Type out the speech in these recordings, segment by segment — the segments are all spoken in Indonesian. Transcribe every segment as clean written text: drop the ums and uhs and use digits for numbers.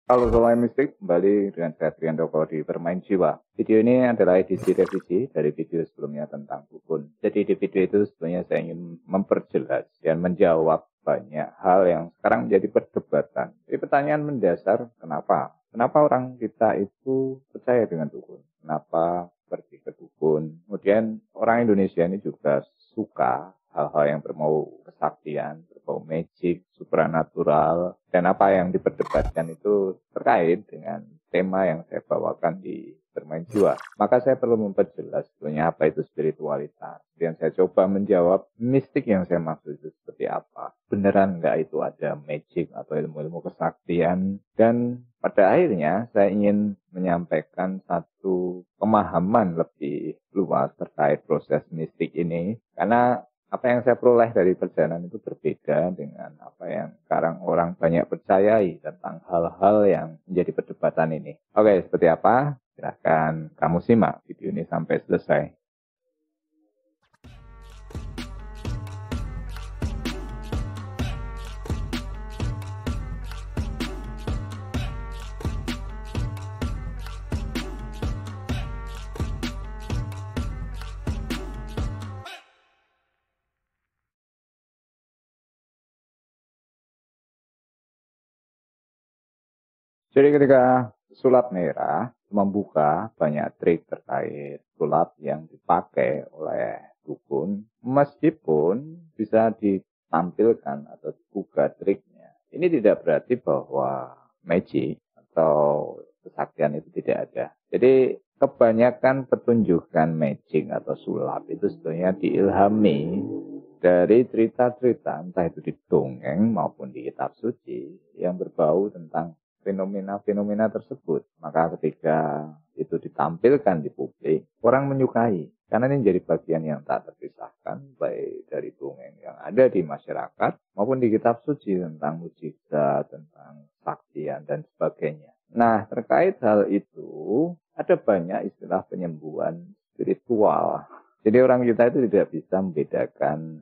Halo Solar Mistik, kembali dengan saya Triandoko di Bermain Jiwa. Video ini adalah edisi revisi dari video sebelumnya tentang dukun. Jadi di video itu sebenarnya saya ingin memperjelas dan menjawab banyak hal yang sekarang menjadi perdebatan. Jadi pertanyaan mendasar, kenapa? Kenapa orang kita itu percaya dengan dukun? Kenapa pergi ke dukun? Kemudian orang Indonesia ini juga suka hal-hal yang berbau kesaktian, berbau magic, supranatural, dan apa yang diperdebatkan itu terkait dengan tema yang saya bawakan di Bermain Jiwa. Maka saya perlu memperjelas sebenarnya apa itu spiritualitas. Dan saya coba menjawab mistik yang saya maksud itu seperti apa. Beneran nggak itu ada magic atau ilmu-ilmu kesaktian. Dan pada akhirnya saya ingin menyampaikan satu pemahaman lebih luas terkait proses mistik ini. Karena apa yang saya peroleh dari perjalanan itu berbeda dengan apa yang sekarang orang banyak percayai tentang hal-hal yang menjadi perdebatan ini. Oke, seperti apa? Silahkan kamu simak video ini sampai selesai. Jadi ketika sulap merah membuka banyak trik terkait sulap yang dipakai oleh dukun, meskipun bisa ditampilkan atau dibuka triknya. Ini tidak berarti bahwa magic atau kesaktian itu tidak ada. Jadi kebanyakan petunjukan magic atau sulap itu sebenarnya diilhami dari cerita-cerita, entah itu di dongeng maupun di kitab suci, yang berbau tentang fenomena-fenomena tersebut. Maka ketika itu ditampilkan di publik, orang menyukai. Karena ini menjadi bagian yang tak terpisahkan, baik dari dongeng yang ada di masyarakat, maupun di kitab suci tentang mujizat, tentang kesaktian, dan sebagainya. Nah, terkait hal itu, ada banyak istilah penyembuhan spiritual. Jadi orang kita itu tidak bisa membedakan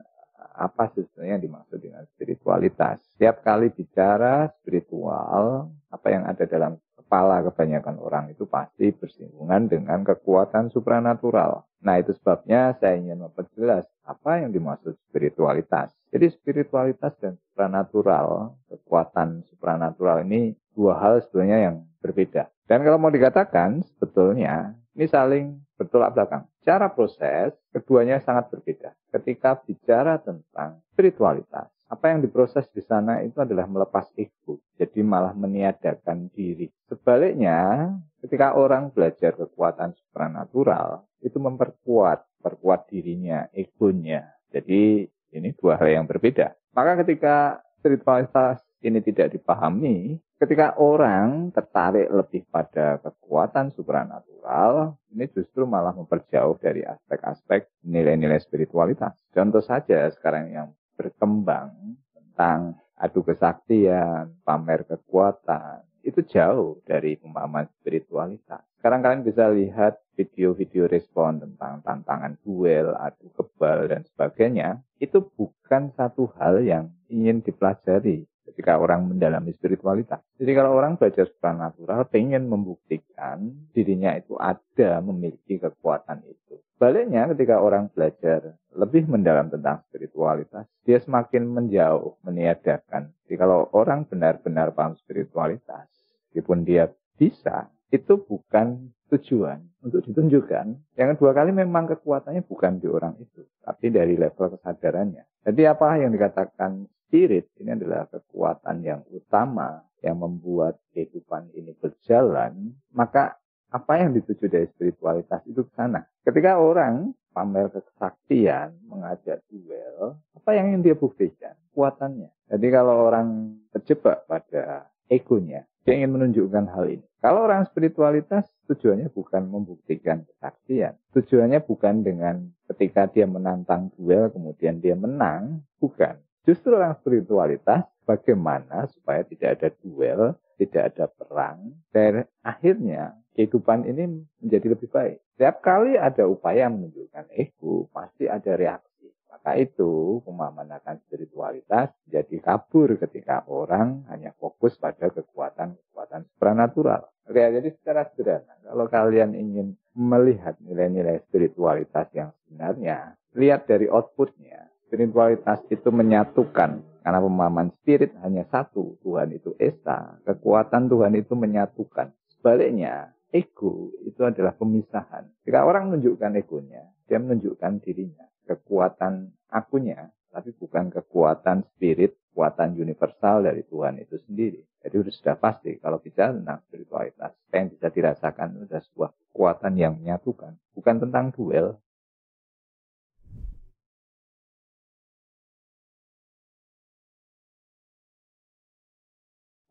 apa sebenarnya yang dimaksud dengan spiritualitas. Setiap kali bicara spiritual, apa yang ada dalam kepala kebanyakan orang itu pasti bersinggungan dengan kekuatan supranatural. Nah, itu sebabnya saya ingin memperjelas apa yang dimaksud spiritualitas. Jadi spiritualitas dan supranatural, kekuatan supranatural ini dua hal sebenarnya yang berbeda. Dan kalau mau dikatakan, sebetulnya ini saling bertolak belakang. Cara proses, keduanya sangat berbeda. Ketika bicara tentang spiritualitas, apa yang diproses di sana itu adalah melepas ego. Jadi malah meniadakan diri. Sebaliknya, ketika orang belajar kekuatan supranatural, itu perkuat dirinya, egonya. Jadi ini dua hal yang berbeda. Maka ketika spiritualitas ini tidak dipahami, ketika orang tertarik lebih pada kekuatan supranatural, ini justru malah memperjauh dari aspek-aspek nilai-nilai spiritualitas. Contoh saja sekarang yang berkembang tentang adu kesaktian, pamer kekuatan, itu jauh dari pemahaman spiritualitas. Sekarang kalian bisa lihat video-video respon tentang tantangan duel, adu kebal, dan sebagainya. Itu bukan satu hal yang ingin dipelajari ketika orang mendalami spiritualitas. Jadi kalau orang belajar supranatural, pengen membuktikan dirinya itu ada, memiliki kekuatan itu. Baliknya ketika orang belajar lebih mendalam tentang spiritualitas, dia semakin menjauh, meniadakan. Jadi kalau orang benar-benar paham spiritualitas, meskipun dia bisa, itu bukan tujuan untuk ditunjukkan. Yang kedua kali memang kekuatannya bukan di orang itu, tapi dari level kesadarannya. Jadi apa yang dikatakan spirit ini adalah kekuatan yang utama yang membuat kehidupan ini berjalan, maka apa yang dituju dari spiritualitas itu ke sana. Ketika orang pamer kesaktian, mengajak duel, apa yang ingin dia buktikan? Kekuatannya. Jadi kalau orang terjebak pada egonya, dia ingin menunjukkan hal ini. Kalau orang spiritualitas, tujuannya bukan membuktikan kesaktian. Tujuannya bukan dengan ketika dia menantang duel, kemudian dia menang. Bukan. Justru orang spiritualitas, bagaimana supaya tidak ada duel, tidak ada perang, dan akhirnya kehidupan ini menjadi lebih baik. Setiap kali ada upaya menunjukkan ego, pasti ada reaksi. Maka itu pemahaman akan spiritualitas jadi kabur ketika orang hanya fokus pada kekuatan-kekuatan supranatural. Oke, jadi secara sederhana, kalau kalian ingin melihat nilai-nilai spiritualitas yang sebenarnya, lihat dari outputnya. Spiritualitas itu menyatukan, karena pemahaman spirit hanya satu, Tuhan itu Esa, kekuatan Tuhan itu menyatukan. Sebaliknya, ego itu adalah pemisahan. Jika orang menunjukkan egonya, dia menunjukkan dirinya, kekuatan akunya, tapi bukan kekuatan spirit, kekuatan universal dari Tuhan itu sendiri. Jadi sudah pasti kalau bicara tentang spiritualitas, yang bisa dirasakan itu adalah sebuah kekuatan yang menyatukan, bukan tentang duel.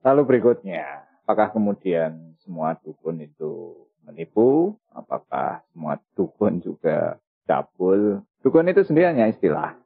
Lalu berikutnya, apakah kemudian semua dukun itu menipu? Apakah semua dukun juga cabul? Dukun itu sendiri hanya istilah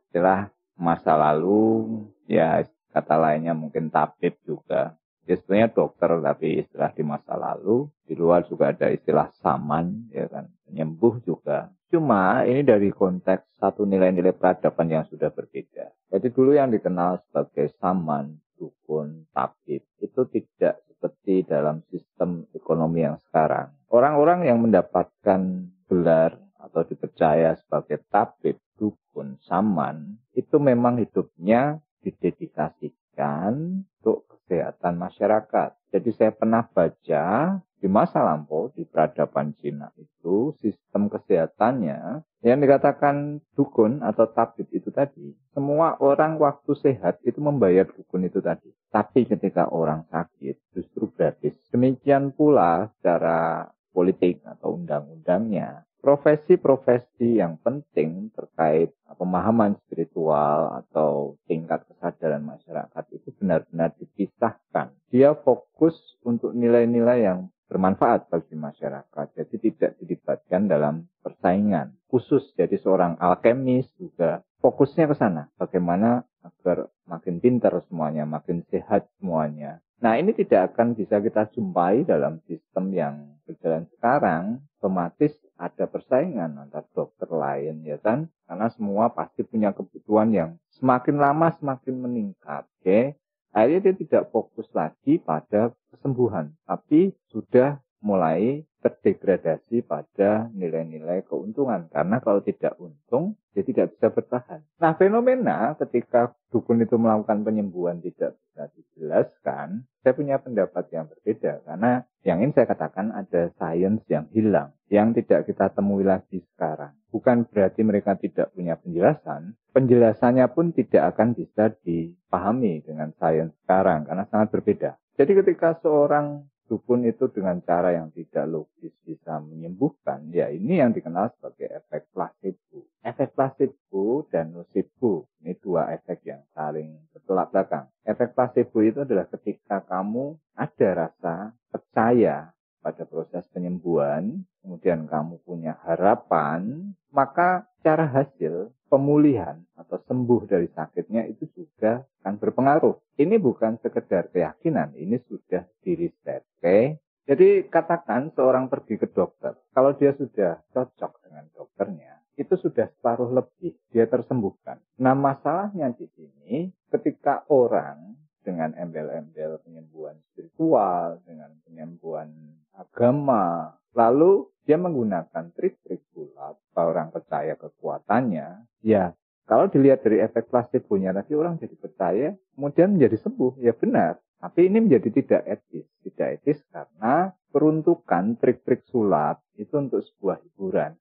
masa lalu, ya kata lainnya mungkin tabib juga. Ya sebenarnya dokter tapi istilah di masa lalu. Di luar juga ada istilah saman, ya kan, penyembuh juga. Cuma ini dari konteks satu nilai-nilai peradaban yang sudah berbeda. Jadi dulu yang dikenal sebagai saman, dukun, tabib, itu tidak seperti dalam sistem ekonomi yang sekarang. Orang-orang yang mendapatkan gelar atau dipercaya sebagai tabib, dukun, saman, itu memang hidupnya didedikasikan untuk kesehatan masyarakat. Jadi saya pernah baca di masa lampau di peradaban Cina itu sistem kesehatannya yang dikatakan dukun atau tabib itu tadi. Semua orang waktu sehat itu membayar dukun itu tadi. Tapi ketika orang sakit justru gratis. Demikian pula secara politik atau undang-undangnya. Profesi-profesi yang penting terkait pemahaman spiritual atau tingkat kesadaran masyarakat itu benar-benar dipisahkan. Dia fokus untuk nilai-nilai yang bermanfaat bagi masyarakat. Jadi tidak dilibatkan dalam persaingan. Khusus jadi seorang alkemis juga fokusnya ke sana. Bagaimana agar makin pintar semuanya, makin sehat semuanya. Nah ini tidak akan bisa kita jumpai dalam sistem yang berjalan sekarang. Otomatis ada persaingan antar dokter lain, ya kan? Karena semua pasti punya kebutuhan yang semakin lama semakin meningkat. Oke? Akhirnya dia tidak fokus lagi pada kesembuhan, tapi sudah mulai terdegradasi pada nilai-nilai keuntungan. Karena kalau tidak untung, dia tidak bisa bertahan. Nah, fenomena ketika dukun itu melakukan penyembuhan tidak bisa dijelaskan, saya punya pendapat yang berbeda. Karena yang ingin saya katakan ada sains yang hilang, yang tidak kita temui lagi sekarang. Bukan berarti mereka tidak punya penjelasan, penjelasannya pun tidak akan bisa dipahami dengan sains sekarang, karena sangat berbeda. Jadi ketika seorang dukun itu dengan cara yang tidak logis bisa menyembuhkan, ya ini yang dikenal sebagai efek placebo. Efek placebo dan nocebo, ini dua efek yang saling bertolak belakang. Efek placebo itu adalah ketika kamu ada rasa percaya pada proses penyembuhan, kemudian kamu punya harapan, maka cara hasil pemulihan atau sembuh dari sakitnya itu juga akan berpengaruh. Ini bukan sekedar keyakinan, ini sudah diriset. Oke? Jadi katakan seorang pergi ke dokter, kalau dia sudah cocok dengan dokternya, itu sudah separuh lebih dia tersembuhkan. Nah masalahnya di sini ketika orang dengan embel-embel penyembuhan spiritual, dengan penyembuhan agama, lalu dia menggunakan trik-trik sulap, orang percaya kekuatannya, ya kalau dilihat dari efek placebo-nya tadi orang jadi percaya, kemudian menjadi sembuh, ya benar. Tapi ini menjadi tidak etis. Tidak etis karena peruntukan trik-trik sulap itu untuk sebuah hiburan.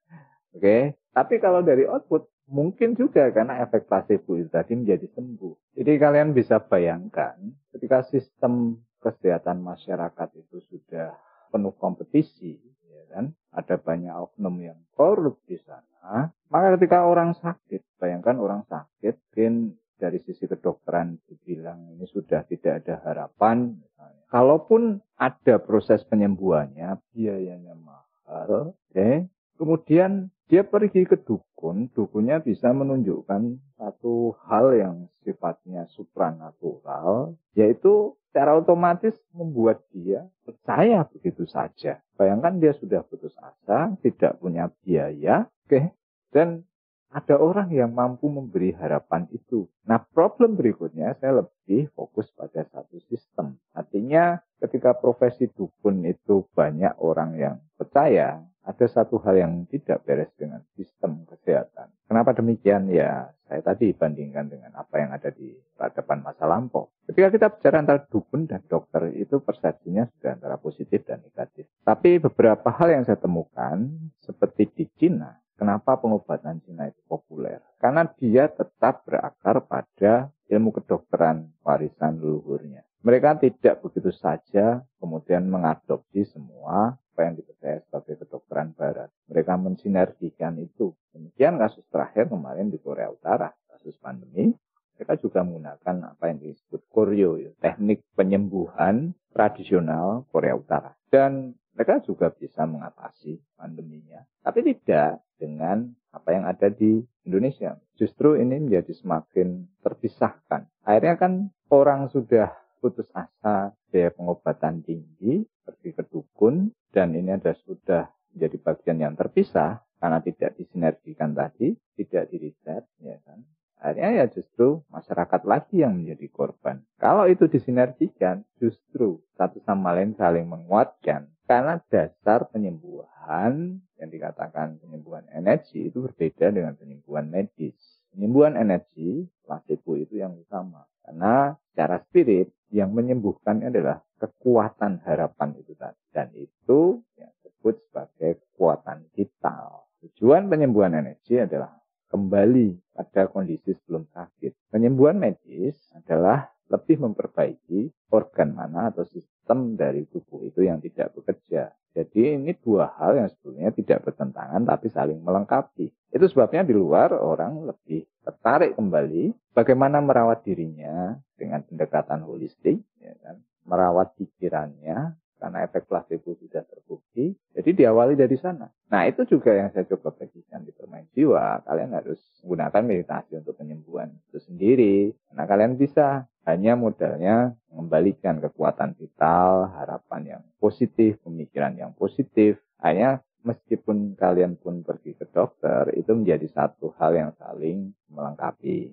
Oke, tapi kalau dari output mungkin juga karena efek placebo itu tadi menjadi sembuh. Jadi kalian bisa bayangkan ketika sistem kesehatan masyarakat itu sudah penuh kompetisi, ya kan? Ada banyak oknum yang korup di sana. Maka ketika orang sakit, bayangkan orang sakit, mungkin dari sisi kedokteran dibilang ini sudah tidak ada harapan. Misalnya. Kalaupun ada proses penyembuhannya, biayanya mahal, oke? Kemudian dia pergi ke dukun, dukunnya bisa menunjukkan satu hal yang sifatnya supranatural, yaitu secara otomatis membuat dia percaya begitu saja. Bayangkan dia sudah putus asa, tidak punya biaya, oke, dan ada orang yang mampu memberi harapan itu. Nah, problem berikutnya saya lebih fokus pada satu sistem. Artinya ketika profesi dukun itu banyak orang yang percaya, ada satu hal yang tidak beres dengan sistem kesehatan. Kenapa demikian? Ya, saya tadi bandingkan dengan apa yang ada di peradaban masa lampau. Ketika kita bicara antara dukun dan dokter, itu persepsinya sudah antara positif dan negatif. Tapi beberapa hal yang saya temukan, seperti di Cina, kenapa pengobatan Cina itu populer? Karena dia tetap berakar pada ilmu kedokteran warisan leluhurnya. Mereka tidak begitu saja kemudian mengadopsi semua apa yang dipercaya sebagai kedokteran barat. Mereka mensinergikan itu. Demikian kasus terakhir kemarin di Korea Utara, kasus pandemi. Mereka juga menggunakan apa yang disebut Koryo, teknik penyembuhan tradisional Korea Utara. Dan mereka juga bisa mengatasi pandeminya. Tapi tidak dengan apa yang ada di Indonesia. Justru ini menjadi semakin terpisahkan. Akhirnya kan orang sudah putus asa, biaya pengobatan tinggi, pergi ke dukun, dan ini sudah menjadi bagian yang terpisah karena tidak disinergikan tadi, tidak diriset, ya kan. Akhirnya ya justru masyarakat lagi yang menjadi korban. Kalau itu disinergikan, justru satu sama lain saling menguatkan. Karena dasar penyembuhan yang dikatakan penyembuhan energi itu berbeda dengan penyembuhan medis. Penyembuhan energi, placebo itu yang utama. Karena secara spirit yang menyembuhkan adalah kekuatan harapan itu tadi. Dan itu yang disebut sebagai kekuatan vital. Tujuan penyembuhan energi adalah kembali pada kondisi sebelum sakit. Penyembuhan medis adalah lebih memperbaiki organ mana atau sistem dari tubuh itu yang tidak bekerja. Jadi ini dua hal yang sebetulnya tidak bertentangan tapi saling melengkapi. Itu sebabnya di luar orang lebih tertarik kembali bagaimana merawat dirinya dengan pendekatan holistik, ya kan? Merawat pikirannya karena efek placebo sudah terbukti. Jadi diawali dari sana. Nah, itu juga yang saya coba bagikan di Permain Jiwa. Kalian harus menggunakan meditasi untuk penyembuhan itu sendiri. Karena kalian bisa, hanya modalnya mengembalikan kekuatan vital, harapan yang positif, pemikiran yang positif. Hanya meskipun kalian pun pergi ke dokter, itu menjadi satu hal yang saling melengkapi.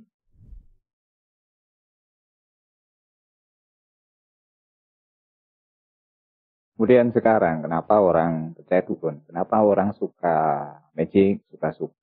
Kemudian sekarang, kenapa orang percaya dukun? Kenapa orang suka magic,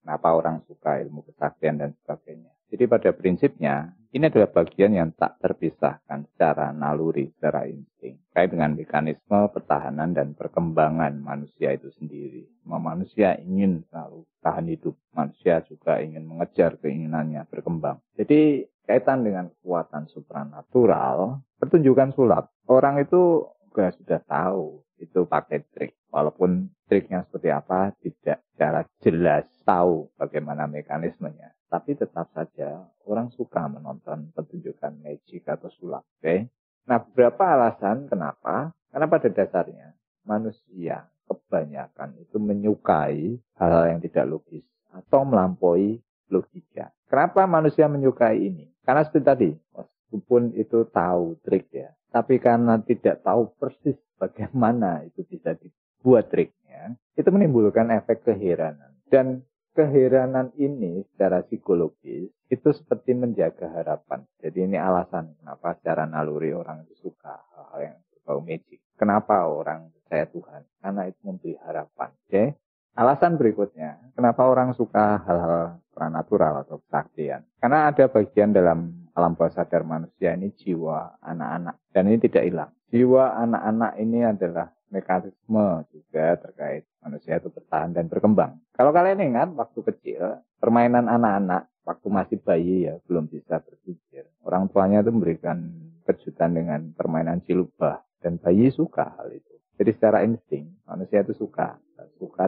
kenapa orang suka ilmu kesaktian dan sebagainya? Jadi pada prinsipnya, ini adalah bagian yang tak terpisahkan secara naluri, secara insting. Kait dengan mekanisme pertahanan dan perkembangan manusia itu sendiri. Manusia ingin selalu tahan hidup. Manusia juga ingin mengejar keinginannya berkembang. Jadi kaitan dengan kekuatan supranatural, pertunjukan sulap. Orang itu sudah tahu itu pakai trik. Walaupun triknya seperti apa tidak secara jelas tahu bagaimana mekanismenya. Tapi tetap saja orang suka menonton pertunjukan magic atau sulap. Okay? Nah, beberapa alasan kenapa? Karena pada dasarnya manusia kebanyakan itu menyukai hal-hal yang tidak logis atau melampaui logika. Kenapa manusia menyukai ini? Karena seperti tadi, meskipun itu tahu trik ya, tapi karena tidak tahu persis bagaimana itu bisa dibuat triknya, itu menimbulkan efek keheranan. Dan keheranan ini secara psikologis itu seperti menjaga harapan. Jadi ini alasan kenapa secara naluri orang itu suka hal-hal yang berbau magic. Kenapa orang percaya Tuhan? Karena itu memberi harapan. Okay? Alasan berikutnya, kenapa orang suka hal-hal supranatural atau kesaktian? Karena ada bagian dalam alam bawah sadar manusia ini jiwa anak-anak. Dan ini tidak hilang. Jiwa anak-anak ini adalah mekanisme juga terkait manusia itu bertahan dan berkembang. Kalau kalian ingat waktu kecil, permainan anak-anak waktu masih bayi ya belum bisa berpikir. Orang tuanya itu memberikan kejutan dengan permainan cilubah. Dan bayi suka hal itu. Jadi secara insting, manusia itu suka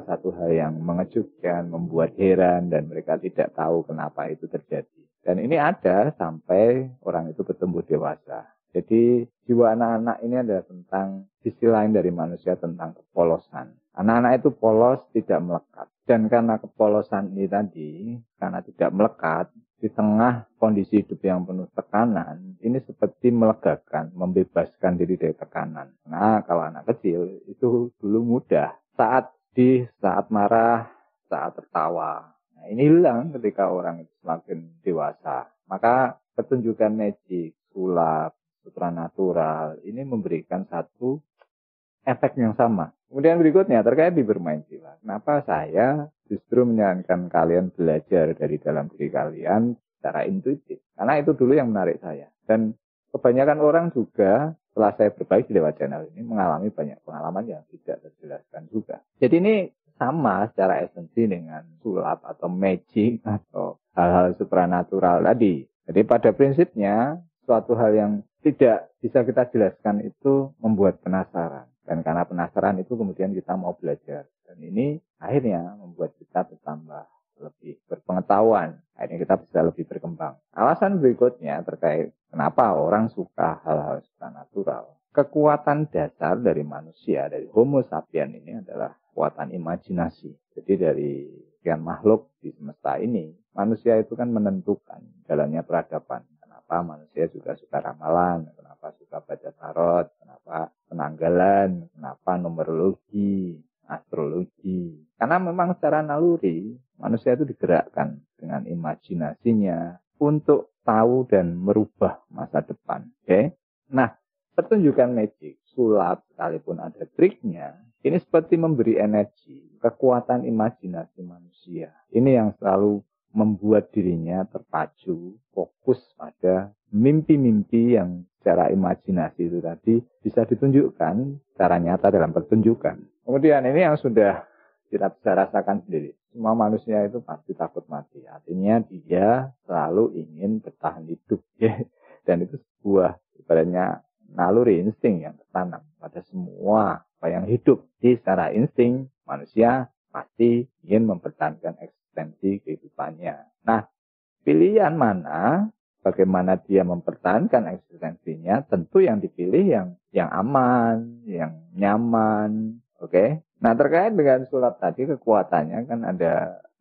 satu hal yang mengejutkan, membuat heran, dan mereka tidak tahu kenapa itu terjadi. Dan ini ada sampai orang itu bertumbuh dewasa. Jadi jiwa anak-anak ini adalah tentang sisi lain dari manusia, tentang kepolosan. Anak-anak itu polos, tidak melekat. Dan karena kepolosan ini tadi, karena tidak melekat, di tengah kondisi hidup yang penuh tekanan, ini seperti melegakan, membebaskan diri dari tekanan. Nah, kalau anak kecil itu dulu mudah. Saat marah, saat tertawa. Nah, Nah, ini hilang ketika orang itu semakin dewasa. Maka pertunjukan magic, sulap, supranatural ini memberikan satu efek yang sama. Kemudian berikutnya terkait di bermain silat. Kenapa saya justru menyarankan kalian belajar dari dalam diri kalian secara intuitif? Karena itu dulu yang menarik saya. Dan kebanyakan orang juga setelah saya berbagi lewat channel ini mengalami banyak pengalaman yang tidak terjelaskan juga. Jadi ini sama secara esensi dengan sulap atau magic atau hal-hal supranatural tadi. Jadi pada prinsipnya suatu hal yang tidak bisa kita jelaskan itu membuat penasaran. Dan karena penasaran itu kemudian kita mau belajar. Dan ini akhirnya membuat kita bertambah lebih berpengetahuan. Akhirnya kita bisa lebih berkembang. Alasan berikutnya terkait kenapa orang suka hal-hal supranatural. Kekuatan dasar dari manusia, dari Homo sapiens ini adalah kekuatan imajinasi. Jadi dari sekian makhluk di semesta ini, manusia itu kan menentukan jalannya peradaban. Kenapa manusia juga suka ramalan, kenapa suka baca tarot, kenapa penanggalan, kenapa numerologi, astrologi. Karena memang secara naluri manusia itu digerakkan dengan imajinasinya untuk tahu dan merubah masa depan. Oke? Nah, pertunjukan magic, sulap, sekalipun ada triknya, ini seperti memberi energi, kekuatan imajinasi manusia. Ini yang selalu membuat dirinya terpacu, fokus pada mimpi-mimpi yang secara imajinasi itu tadi bisa ditunjukkan secara nyata dalam pertunjukan. Kemudian ini yang sudah kita bisa rasakan sendiri. Semua manusia itu pasti takut mati. Artinya dia selalu ingin bertahan hidup. Dan itu sebuah ibaratnya naluri insting yang tertanam pada semua apa yang hidup. Jadi secara insting manusia pasti ingin mempertahankan eksistensi kehidupannya. Nah, pilihan mana, bagaimana dia mempertahankan eksistensinya, tentu yang dipilih yang aman, yang nyaman, oke? Nah, terkait dengan sulap tadi, kekuatannya kan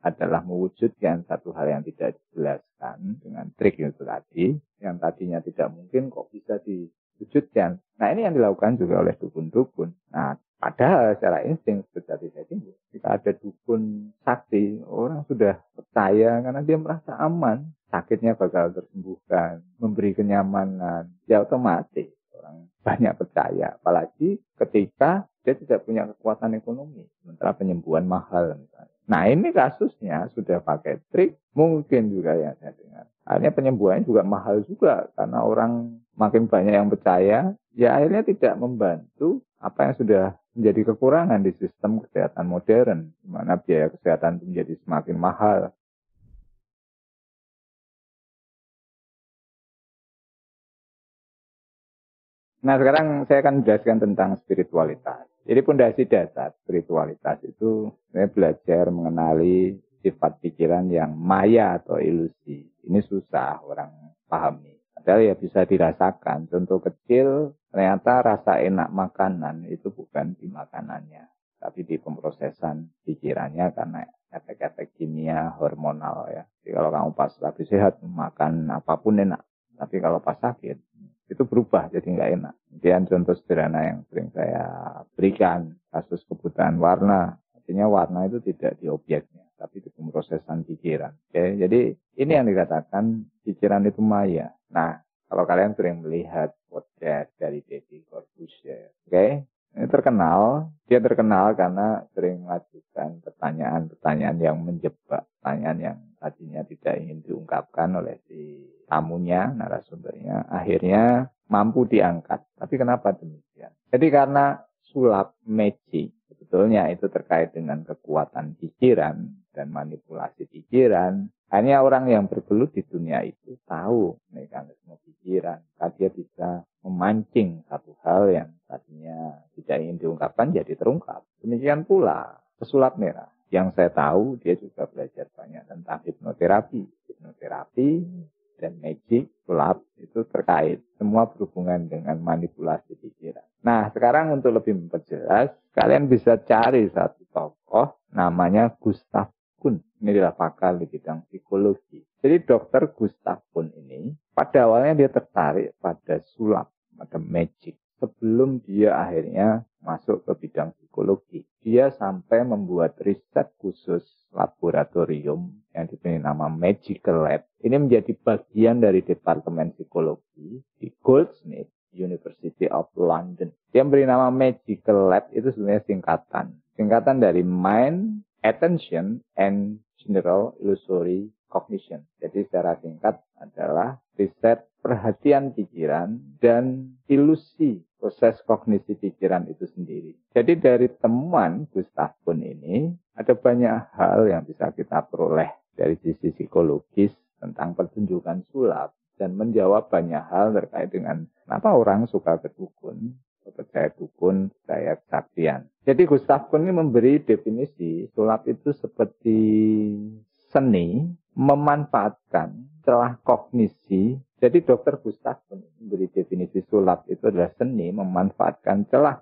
adalah mewujudkan satu hal yang tidak dijelaskan dengan trik itu tadi, yang tadinya tidak mungkin kok bisa diwujudkan. Nah, ini yang dilakukan juga oleh dukun-dukun. Nah, padahal secara insting seperti saya tinggi, jika ada dukun sakti, orang sudah percaya karena dia merasa aman, sakitnya bakal tersembuhkan, memberi kenyamanan, ya otomatis orang banyak percaya. Apalagi ketika dia tidak punya kekuatan ekonomi, sementara penyembuhan mahal misalnya. Nah, ini kasusnya sudah pakai trik, mungkin juga yang saya dengar. Akhirnya penyembuhannya juga mahal juga, karena orang makin banyak yang percaya, ya akhirnya tidak membantu apa yang sudah menjadi kekurangan di sistem kesehatan modern, di mana biaya kesehatan itu menjadi semakin mahal. Nah, sekarang saya akan menjelaskan tentang spiritualitas. Jadi pondasi dasar spiritualitas itu saya belajar mengenali sifat pikiran yang maya atau ilusi. Ini susah orang pahami. Padahal ya bisa dirasakan. Contoh kecil, ternyata rasa enak makanan itu bukan di makanannya, tapi di pemrosesan pikirannya karena efek-efek kimia hormonal ya. Jadi kalau kamu pas lagi sehat makan apapun enak, tapi kalau pas sakit itu berubah jadi nggak enak. Kemudian contoh sederhana yang sering saya berikan, kasus kebutaan warna. Artinya warna itu tidak di objeknya, tapi di pemrosesan pikiran. Oke, jadi ini yang dikatakan pikiran itu maya. Nah, kalau kalian sering melihat podcast dari Deddy Corbuzier, oke, ini dia terkenal karena sering mengajukan pertanyaan-pertanyaan yang menjebak, pertanyaan yang tadinya tidak ingin diungkapkan oleh si tamunya, narasumbernya, akhirnya mampu diangkat. Tapi kenapa demikian? Jadi karena sulap magic, sebetulnya itu terkait dengan kekuatan pikiran dan manipulasi pikiran. Hanya orang yang bergelut di dunia itu tahu mekanisme pikiran. Dia bisa memancing satu hal yang tadinya tidak ingin diungkapkan jadi terungkap. Demikian pula pesulap merah. Yang saya tahu dia juga belajar banyak tentang hipnoterapi. Hipnoterapi dan magic, sulap itu terkait. Semua berhubungan dengan manipulasi pikiran. Nah, sekarang untuk lebih memperjelas, kalian bisa cari satu tokoh namanya Gustav Kuhn. Ini adalah pakar di bidang psikologi. Jadi dokter Gustav Kuhn ini pada awalnya dia tertarik pada sulap, pada magic. Sebelum dia akhirnya masuk ke bidang psikologi. Dia sampai membuat riset khusus laboratorium yang diberi nama Magical Lab. Ini menjadi bagian dari Departemen Psikologi di Goldsmith University of London. Yang beri nama Magical Lab itu sebenarnya singkatan dari Mind, Attention, and General Illusory Cognition. Jadi secara singkat adalah riset perhatian pikiran dan ilusi proses kognisi pikiran itu sendiri. Jadi dari temuan Gustav Kuhn ini ada banyak hal yang bisa kita peroleh dari sisi psikologis tentang pertunjukan sulap dan menjawab banyak hal terkait dengan kenapa orang suka ke dukun, percaya dukun, percaya kesaktian. Jadi Gustav Kuhn ini memberi definisi sulap itu seperti seni memanfaatkan celah kognisi. Jadi Dr. Gustav Kuhn memberi definisi sulap itu adalah seni memanfaatkan celah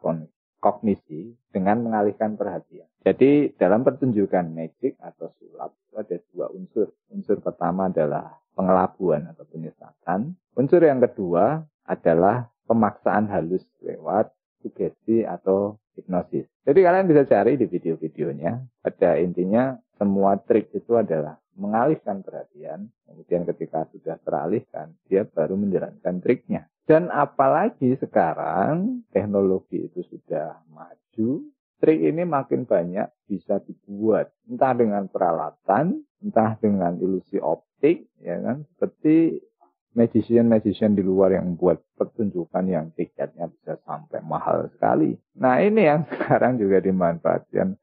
kognisi dengan mengalihkan perhatian. Jadi dalam pertunjukan magic atau sulap itu ada dua unsur. Unsur pertama adalah pengelabuan atau penyesatan. Unsur yang kedua adalah pemaksaan halus lewat sugesti atau hipnosis. Jadi kalian bisa cari di video-videonya. Pada intinya semua trik itu adalah mengalihkan perhatian. Kemudian ketika sudah teralihkan, dia baru menjalankan triknya. Dan apalagi sekarang teknologi itu sudah maju. Trik ini makin banyak bisa dibuat. Entah dengan peralatan, entah dengan ilusi optik, ya kan? Seperti magician di luar yang membuat pertunjukan yang tiketnya bisa sampai mahal sekali. Nah ini yang sekarang juga dimanfaatkan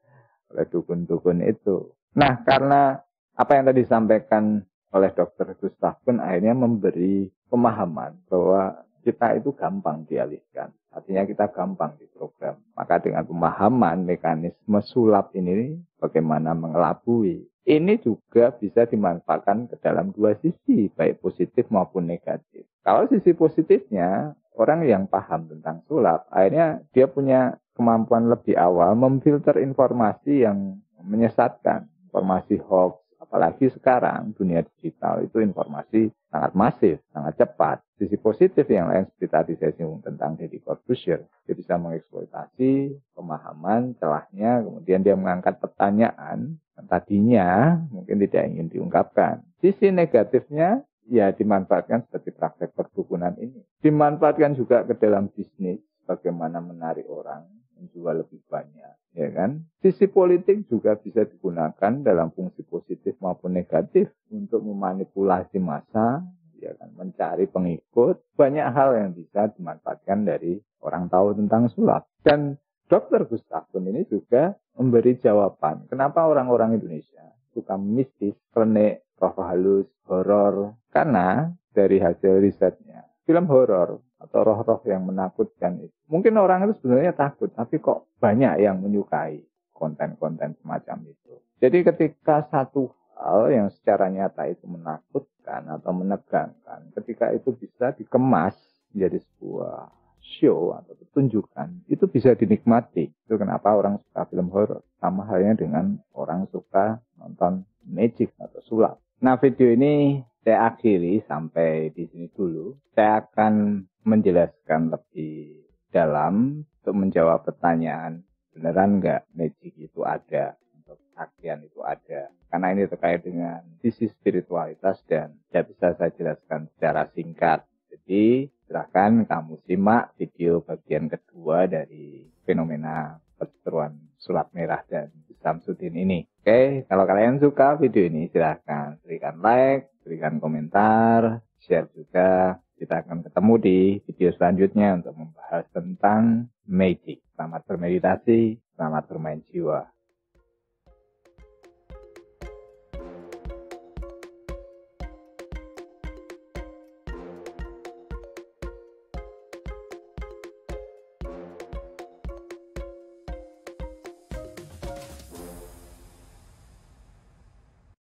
oleh dukun-dukun itu. Nah karena apa yang tadi disampaikan oleh Dr. Gustav Kuhn akhirnya memberi pemahaman bahwa kita itu gampang dialihkan. Artinya kita gampang diprogram. Maka dengan pemahaman mekanisme sulap ini bagaimana mengelabui. Ini juga bisa dimanfaatkan ke dalam dua sisi, baik positif maupun negatif. Kalau sisi positifnya, orang yang paham tentang sulap, akhirnya dia punya kemampuan lebih awal memfilter informasi yang menyesatkan, informasi hoax. Apalagi sekarang dunia digital itu informasi sangat masif, sangat cepat. Sisi positif yang lain seperti tadi saya singgung tentang Deddy Corbuzier. Dia bisa mengeksploitasi pemahaman, celahnya, kemudian dia mengangkat pertanyaan yang tadinya mungkin tidak ingin diungkapkan. Sisi negatifnya ya dimanfaatkan seperti praktek perdukunan ini. Dimanfaatkan juga ke dalam bisnis, bagaimana menarik orang, menjual lebih banyak. Ya kan? Sisi politik juga bisa digunakan dalam fungsi positif maupun negatif untuk memanipulasi massa, ya kan? Mencari pengikut. Banyak hal yang bisa dimanfaatkan dari orang tahu tentang sulap. Dan Dr. Gustav Kuhn ini juga memberi jawaban kenapa orang-orang Indonesia suka mistis, klenik, roh halus, horor. Karena dari hasil risetnya, film horor atau roh-roh yang menakutkan itu. Mungkin orang itu sebenarnya takut, tapi kok banyak yang menyukai konten-konten semacam itu. Jadi ketika satu hal yang secara nyata itu menakutkan atau menegangkan, ketika itu bisa dikemas menjadi sebuah show atau pertunjukan, itu bisa dinikmati. Itu kenapa orang suka film horor. Sama halnya dengan orang suka nonton magic atau sulap. Nah, video ini saya akhiri sampai di sini dulu. Saya akan menjelaskan lebih dalam untuk menjawab pertanyaan beneran nggak magic itu ada, untuk kesaktian itu ada. Karena ini terkait dengan sisi spiritualitas dan tidak bisa saya jelaskan secara singkat. Jadi silahkan kamu simak video bagian kedua dari fenomena perseteruan sulap merah dan Samsudin ini. Oke, kalau kalian suka video ini silahkan berikan like, berikan komentar, share juga. Kita akan ketemu di video selanjutnya untuk membahas tentang magic. Selamat bermeditasi, selamat bermain jiwa.